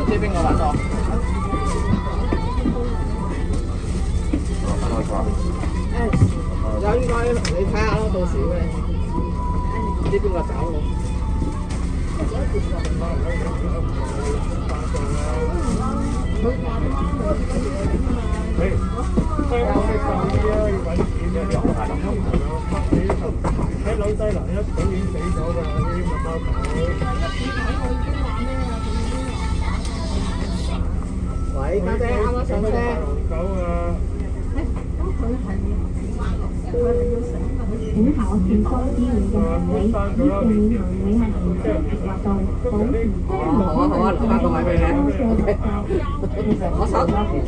知邊個揾我？有應該你睇下咯，到時你唔知邊個找我。喺紐西蘭一早已經死咗㗎，呢啲麥包狗。喂，家姐，啱啱上車。狗啊！請考健康醫院嘅行李，以避免行李係行車活動，保持好啊，留翻個位俾你。我坐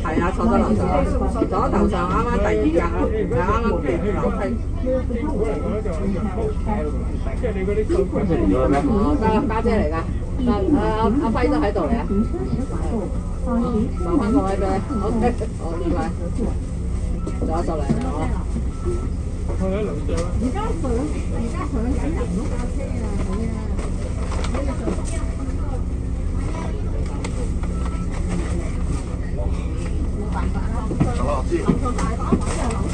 係啊，坐咗樓上，坐咗頭上啱啱第二格啦，就啱啱跌樓梯。哦，得啦，家姐嚟㗎，阿輝都喺度嚟啊。留翻個位俾你 ，OK， 好，唔該。左手嚟啦，我。我喺樓上。而家上緊人嗰架車啊，冇辦法啦，樓上大把位啊，樓上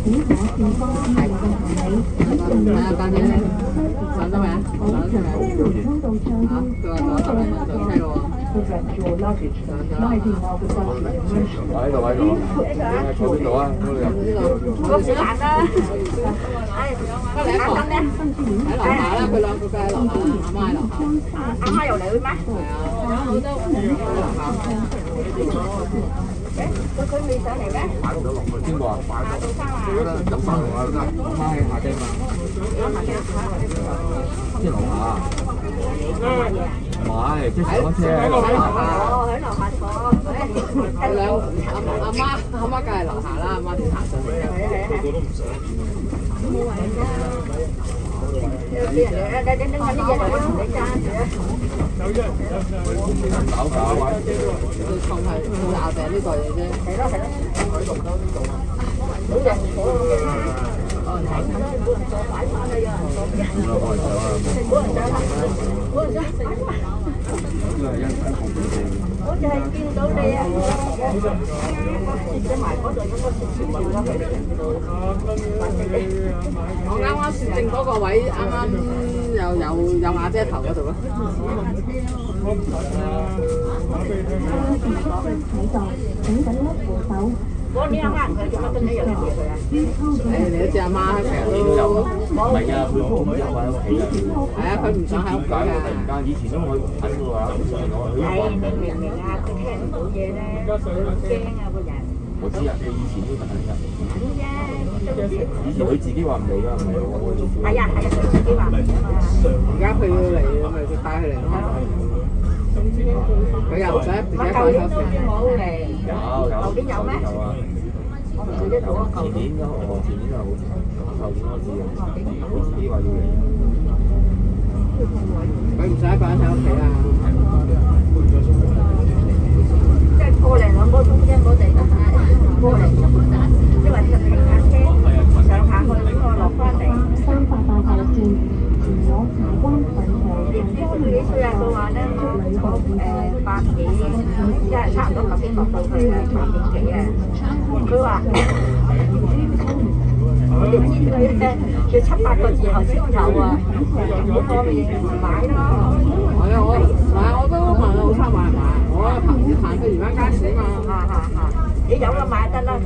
請考健康醫院嘅行李，以避免上車得未啊？保持車門通道暢通，多謝合作。喺度喺度，坐邊度啊？嗰小蘭啦，個兩個喺樓下啦，佢兩個喺樓下，阿媽喺樓下。阿媽又嚟咩？係啊，好多佢未上嚟咩？邊個啊？飲生龍啊，阿媽喺下低嘛。即係樓下。唔係，即係上車喺樓下。哦，喺樓下坐。佢兩阿媽梗係樓下啦，阿媽點行上去？個個都唔上。冇位㗎。有啲人你揾啲嘢嚟你揸住啊！搞搞位。佢創係佢咬定呢個嘢啫。係咯。冇人坐。冇人坐擺翻啦，有人坐。冇人坐。好似係見到你啊！接埋嗰度咁個前面啦，我啱啱攝正嗰個位，啱啱有瓦遮頭嗰度咯。我呢阿媽佢做乜跟你又嚟佢啊？你都知阿媽成日都唔係啊，佢唔有喺屋企啊。係啊，佢唔想喺屋企啊。突然間以前都可以睇嘅話，係明啊，佢聽唔到嘢咧，驚啊個人。我知啊，佢以前都等緊。以前佢自己話唔嚟㗎，唔係我哋。係啊，佢自己話唔嚟啊嘛。而家佢要嚟，咪就帶佢嚟咯。佢又唔使自己開手食。冇嚟。有。後邊有咩？有啊。我唔記得咗。前年咯，前年就好似，後年開始嘅。佢自己話要嚟。佢唔使一個人喺屋企啊。即係個零兩個鐘啫，我哋都係個零鐘，因為佢停下車上下去，咁我落翻嚟。388號線前往柴灣粉河。幾歲啊？佢話咧，我8幾，即係差唔多頭先落到去8點幾啊。佢話我哋知佢咧要7、8個字後先有啊，好方便買咯。係啊，我都問老生買唔買？我行去漁灣街市嘛。你有就買得啦。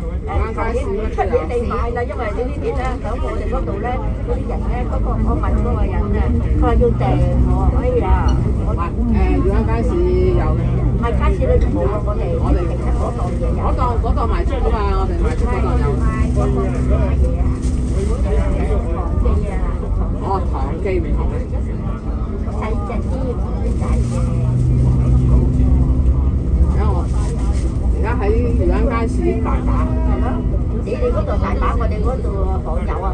出年你買啦，因為你呢邊咧喺我哋嗰度咧，嗰啲人咧，我問嗰個人啊，佢話要訂我，哎呀，漁灣街市有。唔係街市裏邊冇啊，我哋定得嗰檔嘢有。嗰檔賣出㗎嘛，我哋賣出嗰檔有。嗰檔賣嘢啊，糖記啊。哦，糖記唔同嘅。細隻啲，唔係大嘅。而家喺漁灣街市大把。係咯，你哋嗰度大把，我哋嗰度罕有啊。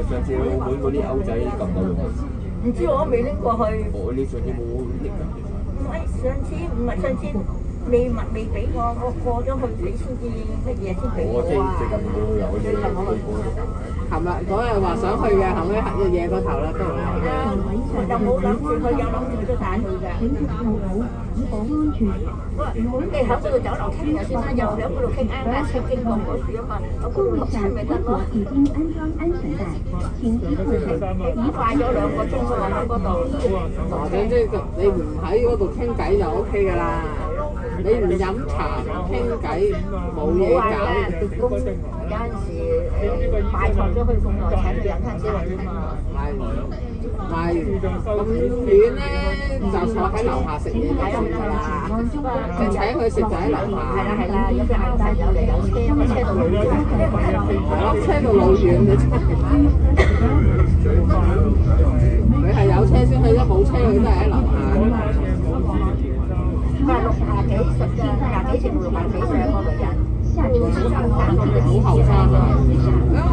上次澳門嗰啲歐仔撳到用。唔知我未拎過去。我呢上次冇拎㗎，其實。唔係上次未俾我，我過咗去你先至乜嘢先俾我啊！琴日嗰日話想去嘅，後尾夜過頭啦，都唔係。我就冇諗住去，有諗住都帶去㗎。咁你喺嗰度酒樓傾就先啦，又喺嗰度傾啱架車經過嗰處啊嘛，我嗰度落車咪得咯。已快咗2個鐘喎喺嗰度。總之你唔喺嗰度傾偈就 O K 㗎啦。你唔飲茶傾偈冇嘢搞。有陣時買錯咗去咁耐，請佢飲餐先嚟啫嘛。買咁遠咧，就坐喺樓下食嘢就算㗎啦。你請佢食就喺樓下。係啦，有啲啱晒有嚟有車，因為車到老遠。係咯，車到老遠你佢係有車先去啫，冇車佢都係喺樓下。60幾歲㗎，60幾歲到60幾歲個女人，好後生啊！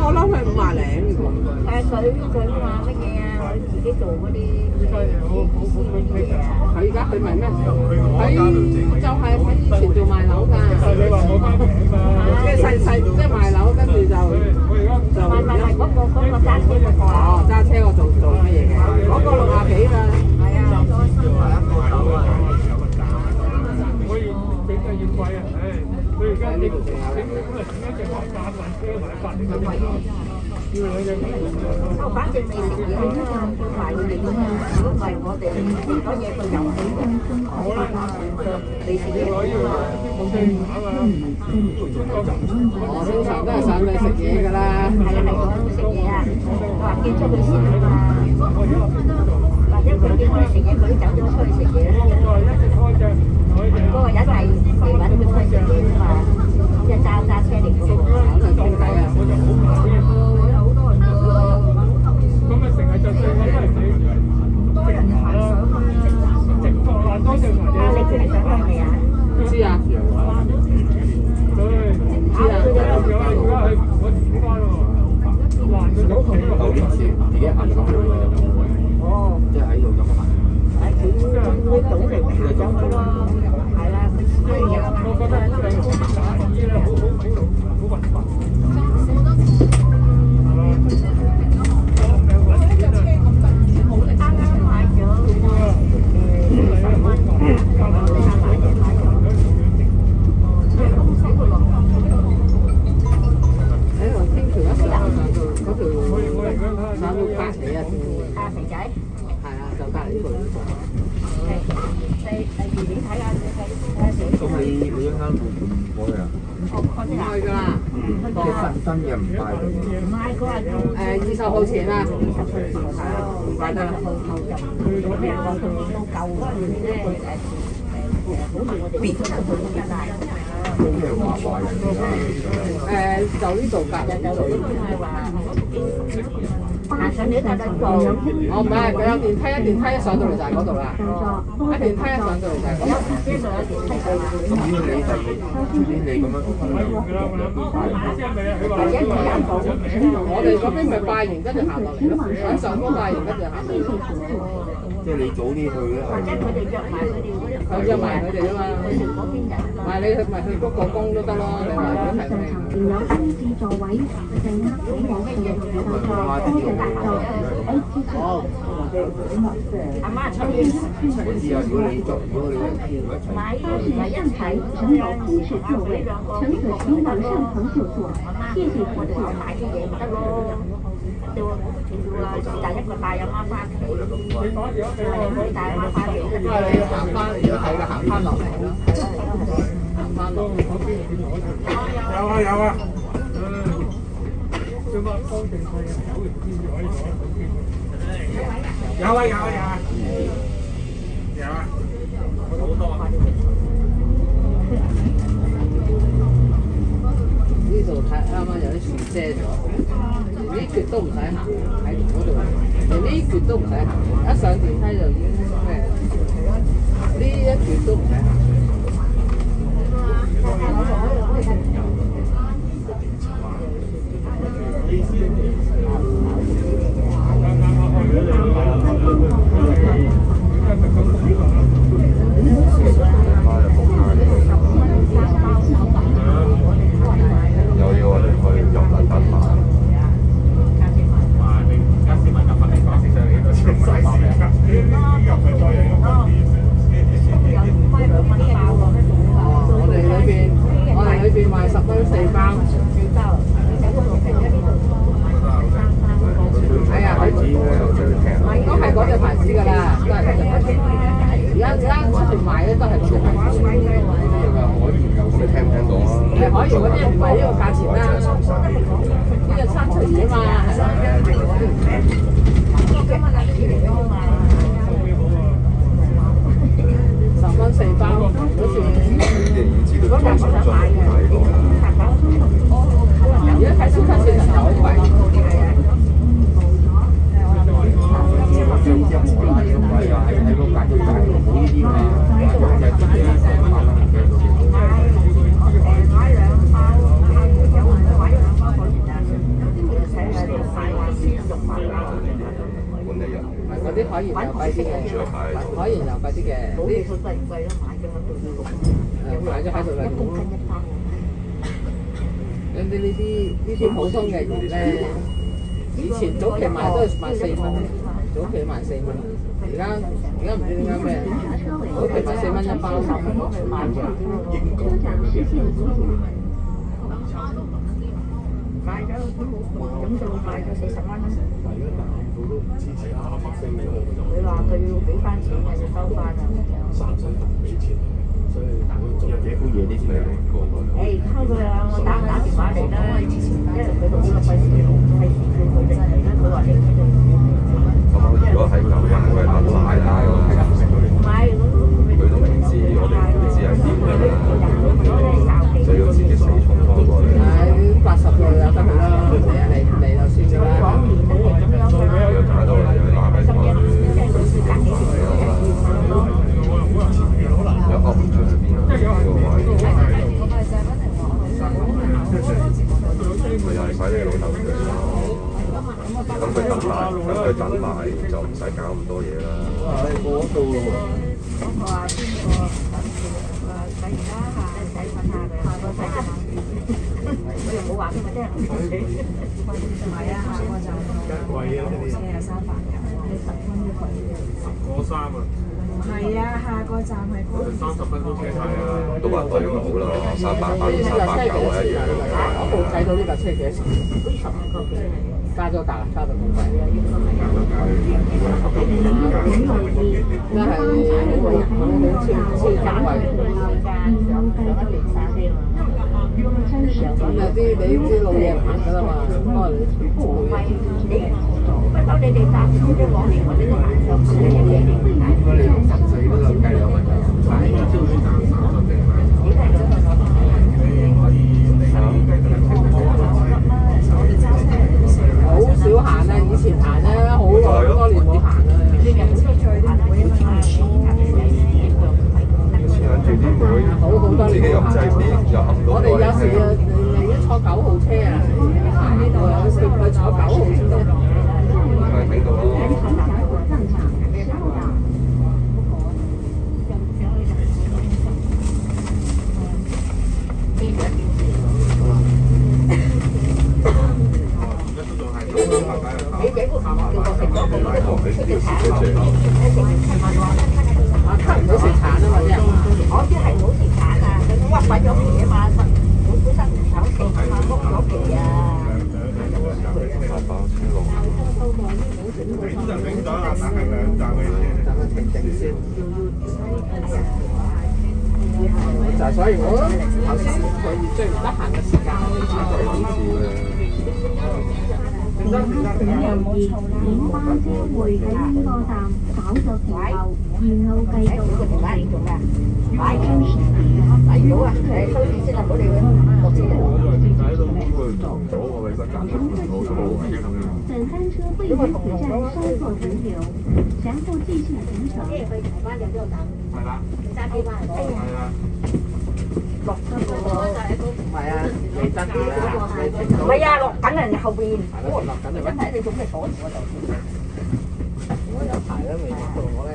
我諗佢50零喎。佢話乜嘢啊？佢自己做嗰啲佢而家佢咪咩？佢就係喺以前做賣樓㗎。即係細即係賣樓，跟住就唔係嗰個揸車嗰個。哦，揸車我做乜嘢嘅？嗰個60幾㗎。係啊。越貴啊！唉，佢而家呢度整一隻買3萬車買100年嘅，要2隻買。反正未食嘢啦，要埋佢哋㗎嘛。如果唔係我哋攞嘢佢又起㗎。好啦，未食嘢㗎嘛。我通常都係上去食嘢㗎啦。係啊，食嘢啊！我話叫出佢先啊嘛。或者佢叫我哋食嘢，佢都走咗出去食嘢啦。嗰個人係嚟揾佢出去食嘢啊嘛，即係揸車嚟嗰個，喺度傾偈啊。咁啊，成日就最緊係你多人行上去，直落難多隻埋嘢。你決定上得未啊？知啊。知啊。而家係我點翻喎？難咗9年前自己行上去喎。哦。即係喺度咁行。佢倒嚟行上去咯。係啦，我覺得打啲咧好混混。啱啱買咗10蚊，喺度天橋一上嗰條上到隔離啊！阿肥仔，係啊，就隔離呢度。第2年睇下咁你一間會唔開啊？唔去㗎啦。即係新嘢唔帶。唔係佢話20號前啊。20號前係啊，唔怪得啦。後就咩話佢到舊嗰陣時咧好似我哋別咗佢咁樣大。咩話壞人㗎？就呢度隔離就係話行上你睇得到。哦，唔係，佢有電梯，一電梯一上到嚟就係嗰度啦。一電梯一上到嚟就係嗰度。邊度有電梯㗎？咁你咁樣我哋嗰邊咪拜完跟住行落嚟咯，喺上高拜完跟住行落嚟。即係你早啲去咧，或者佢哋約埋佢哋嗰啲。佢約埋佢哋啊嘛。嗰邊人啊嘛。唔係你咪去嗰個宮都得咯，你話如果係咩？有空置座位，乘客喺網上預售哦。阿媽出面。我知啊，如果你買唔係一齊，乘有空置座位，乘可请往上层就坐。谢谢乘我哋話坐。買啲嘢咪得咯。叫啊，是但一個帶阿媽翻屋企，你帶阿媽翻嚟。因為你要行翻，如果係嘅行翻落嚟咯，行翻落。有啊有啊。做乜方定費啊？9年先至可以攞得到機會。有啊有啊有啊。有啊。好多啊。呢度睇啱啱有啲樹遮咗，連呢橛都唔使行，喺嗰度，連呢橛都唔使行，一上電梯就已經咩？呢一橛都唔使行。海鹽又貴啲嘅，海鹽又貴啲嘅。冇嘢佢貴唔貴咯，買咗喺度要6，買咗喺度就1公斤1包。呢啲普通嘅鹽咧，以前早期賣都係賣4蚊，早期賣4蚊，而家唔知點解咩，早期賣4蚊一包，賣咗。買咗咁就買咗40蚊。你話佢要俾翻錢啊，要收翻啊。好嘢啲先嚟過。誒，溝佢啊！我打電話嚟啦，因為佢都好費事叫佢哋嚟啦。佢話嚟佢哋。咁如果係咁樣，佢係等奶啦，唔係，佢都明知，我哋唔知係點㗎啦，所以要自己死衝翻過嚟。喺80歲有得佢啦，嚟就算㗎啦。有太多啦，有啲話俾我哋。有噏唔出邊呢個位。佢又係使你老豆嘅咯。咁佢等埋就唔使搞咁多嘢啦。嗰個話邊個洗完啦嚇，洗揾下佢，下個洗下。我又冇話俾佢聽。唔係啊，下個就貴啊，車啊300㗎，你10蚊一個嘅。10個3啊！唔係啊，下個站係嗰30分鐘車費啊！都話對好啦，389啊一樣。我冇睇到呢架車幾多錢？加咗價，加到咁貴。真係超價貴。咁有啲你啲老嘢行㗎啦嘛，不過你不嬲你哋搭車都往年我哋都行上去嘅嘢嚟㗎。你10歲都有計2蚊就快。好少行啊！以前行咧，好多年冇行啊。你又冇得再啲每一晚跟住啲妹自己又唔制啲，又冚到。我哋有時一坐9號車啊，行呢度有時去坐9號車。咪睇到咯。你俾個叫我食咗佢，吸唔到食橙啊嘛啲人。我知係冇食橙啊，佢屈鬼咗皮啊嘛，我本身唔想食啊嘛，屈咗皮啊。大包車路。頂咗啊！但係2站嘅車。等佢停先。就所以我頭先佢最唔得閒嘅時間，乘客請留意，本班車會喺邊個站稍作停留，然後繼續。買到啊！誒，收線先啊，唔好理佢，落車。本班車會於此站稍作停留，然後繼續行程。係啦。揸機翻嚟講。係啊。落得嗰個唔係啊，未得嘅啦，唔係啊，落緊人後邊。落緊就真係你做咩阻住我就？我有排都未到我咧。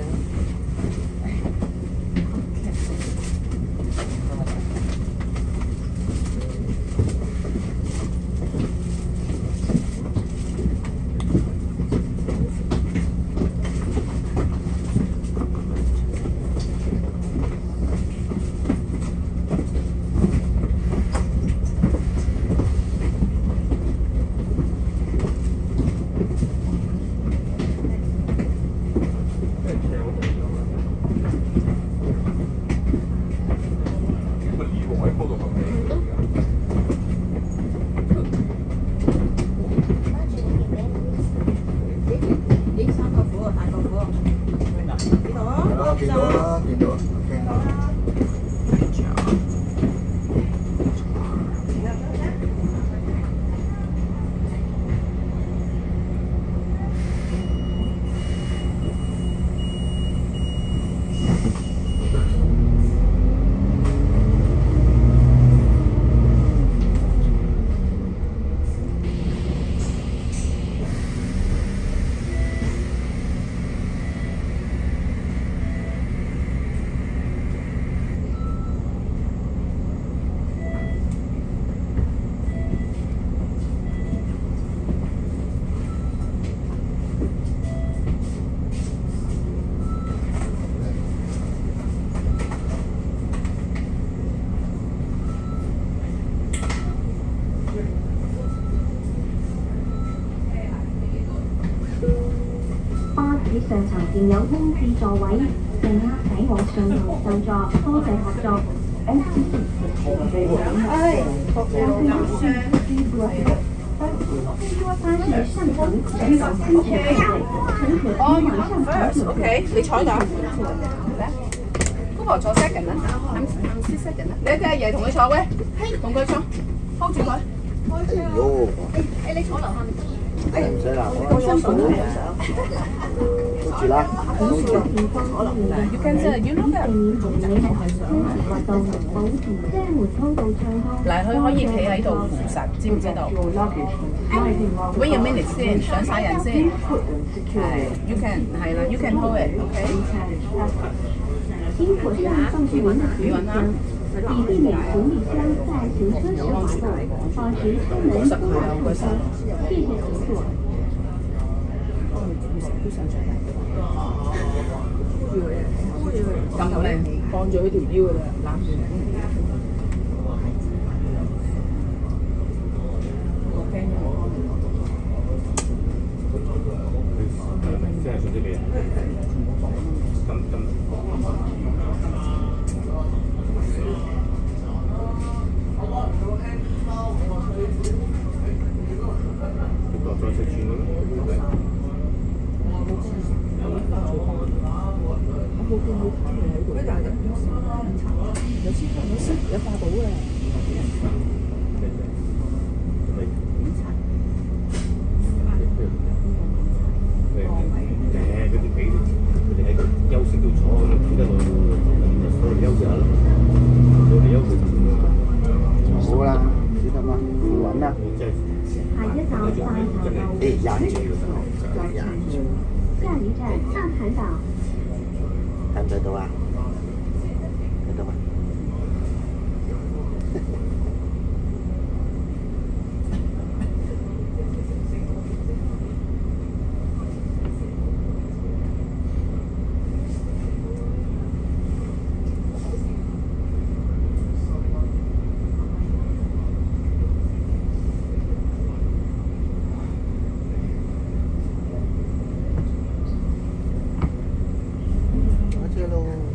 鐵上層仍有空置座位，乘客請往上層就座，多謝合作。巴士上層只有3條座位，乘客請往上層就座。OK， 你坐度。姑婆坐 second 啦，啱 second 啦。你阿爺同佢坐喂，同佢坐 ，hold 住佢。你坐樓下。唔使啦，我辛苦啦，住啦。You can you look at。嗱，佢可以企喺度扶實，知唔知道 ？Wait a minute 先，上晒人先。係 ，you can 係啦 ，you can hold it，OK。辛苦上放置您的行李箱，以避免行李箱在行车时滑动，保持车门不打开。谢谢合作。咁靚，放住佢條腰㗎啦，攬住。真係信息俾人。再食串咯。有化寶嘅。嗰啲俾佢哋喺個休息度坐，企得耐，我哋休息下咯。我哋休息。好啦，知得嗎？扶穩啦。下一站大潭道。忍住，忍住。下一站大潭道。睇唔睇到啊？睇到嗎？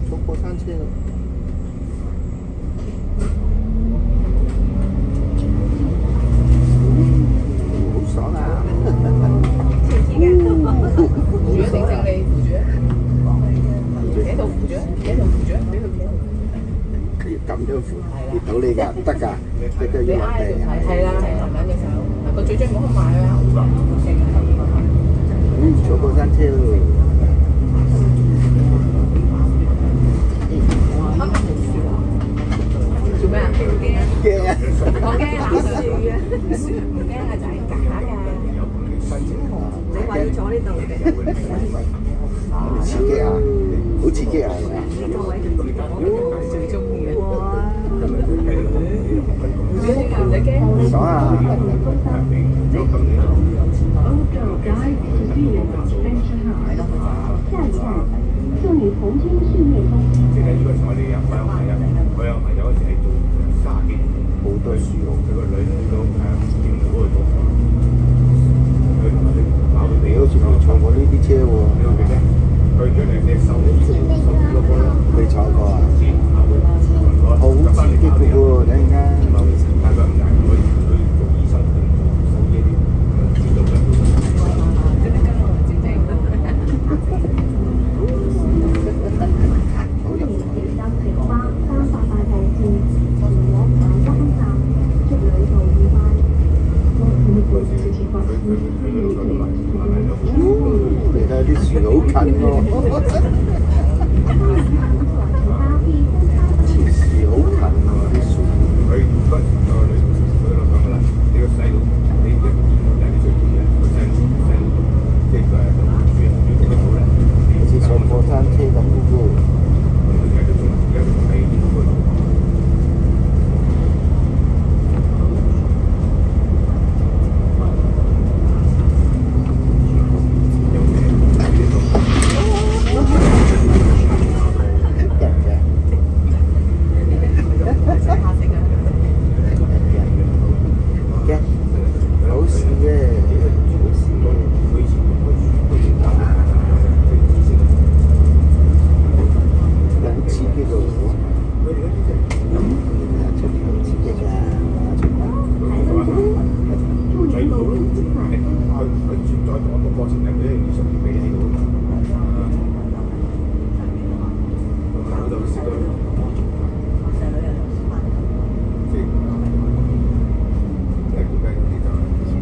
坐過山車咯，好爽啊！扶住正正你扶住，企喺度扶住，企喺度扶住，俾佢企。佢要咁樣扶，跌到你㗎，得㗎，隻腳要落地。係啦，係兩隻手，個嘴嘴唔好埋啊！坐過山車咯。做咩啊？驚啊！驚啊！我驚啊！唔驚啊，就係假㗎。你話要坐呢度嘅？刺激啊！好刺激啊！係咪啊？最中意嘅。唔使驚。爽啊！下一站，送你红军训练中。即係呢個我哋有朋友嗰時係做30幾年，好多書喎。佢個女去到劍湖嗰度做，佢同我哋鬧到地好似冇坐過呢啲車喎。佢叫你手嗰個未坐過啊？好刺激嘅喎，突然間。但係佢唔係佢做醫生，佢做手機啲，知道嘅。你睇啲樹好近喎，條樹好近喎啲樹。佢嗰陣時個女佢就講啦，你個細路，你一見到人哋最中意咧，個細路即係佢係住得好咧，好似坐過山車咁嘅喎。而家都仲喺呢個度。存在同一個過程入邊，藝術俾喺度啊嘛。我就識到，即係估計有啲就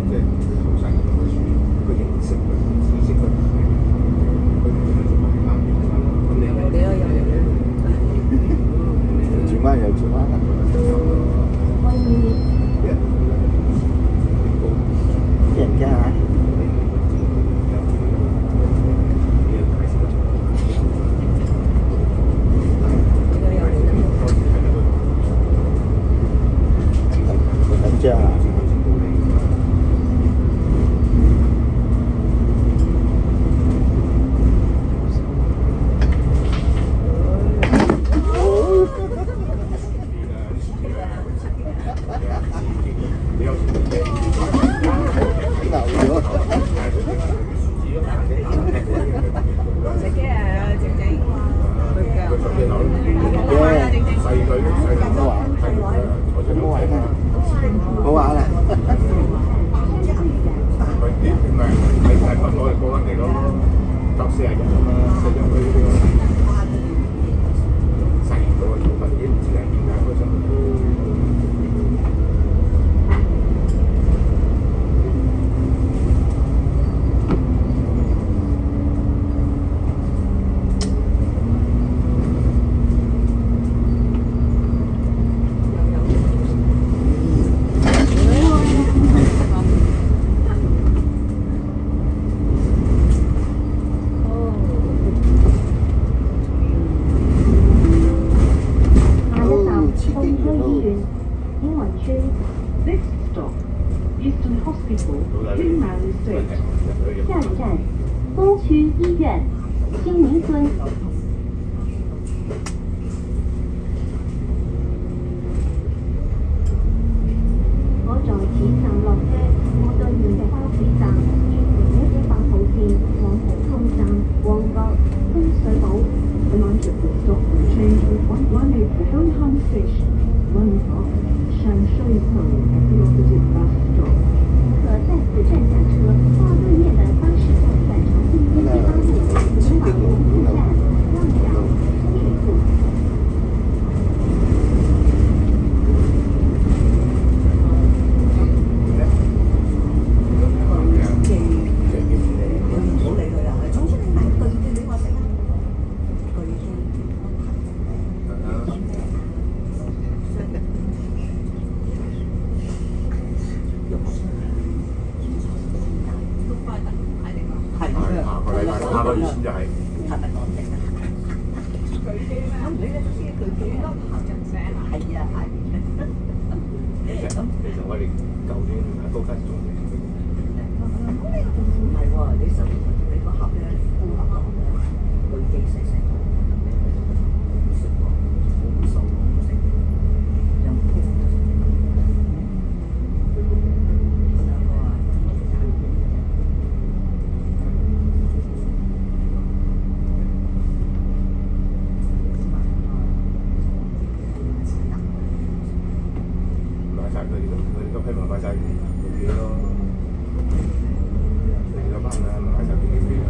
即係後生咁嘅書，個形式個知識個佢點樣做埋啱嘅咁你轉彎又轉彎啦。人家啊！人家啊！好玩啦！係不攞嚟過緊嚟咯，搭40日啊嘛，40日去呢個細到嘅部分已經唔知係點解嗰種。下一站，东区医院，兴民村。我在此站落車，我對面嘅巴士站係118號線往紅磡站、旺角、深水埗。可在此站下車，到对面的巴士站返程第118路前往红磡站、旺角、深水埗。下個月先就係。其實我哋舊年喺高級做嘅。唔係喎，你手你個盒咧高盒盒累積成成，唔識喎，好瘦唔識，又唔高。佢批文買晒幾咯，你嗰班啊買晒幾啦。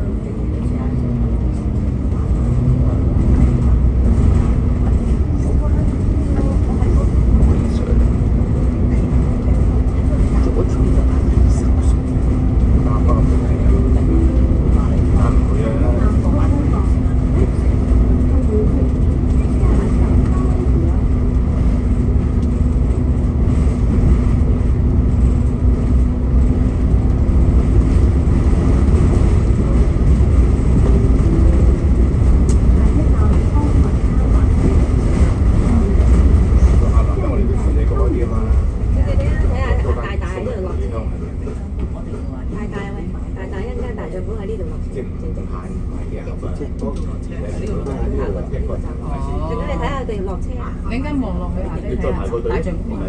你應該望落去下啲睇大象公園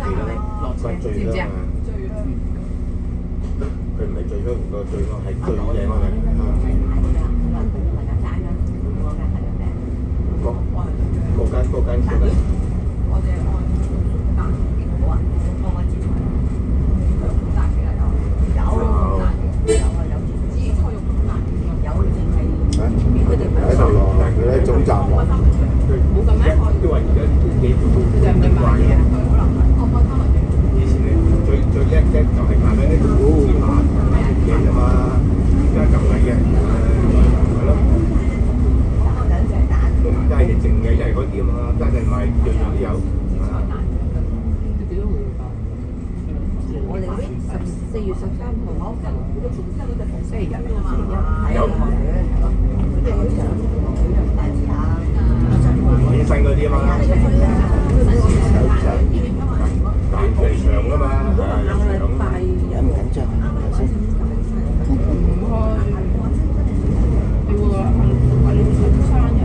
落車，知唔知啊？佢唔係最香個最咯，係最靚嗰個。嗰間。我哋按結果啊，我支持。有。星期日有醫生嗰啲啊嘛，但係長啊嘛，緊唔緊張？頭先你會話你生日。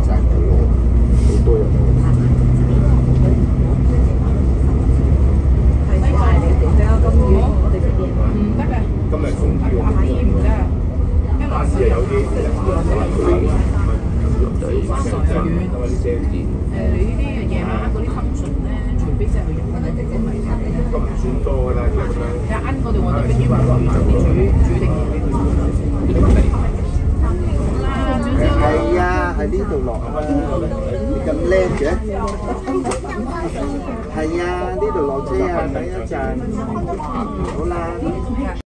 賺到咯，好多人喎。今日風標啊，巴士有啲你呢啲夜晚嗰啲黑順咧，除非真係去飲，如果唔係都唔算多㗎啦，其實。你啱嗰度我就跟住話煮定嘢俾佢。係啊，喺呢度落啊，你咁叻嘅？係啊，呢度落車啊，等一陣。好啦。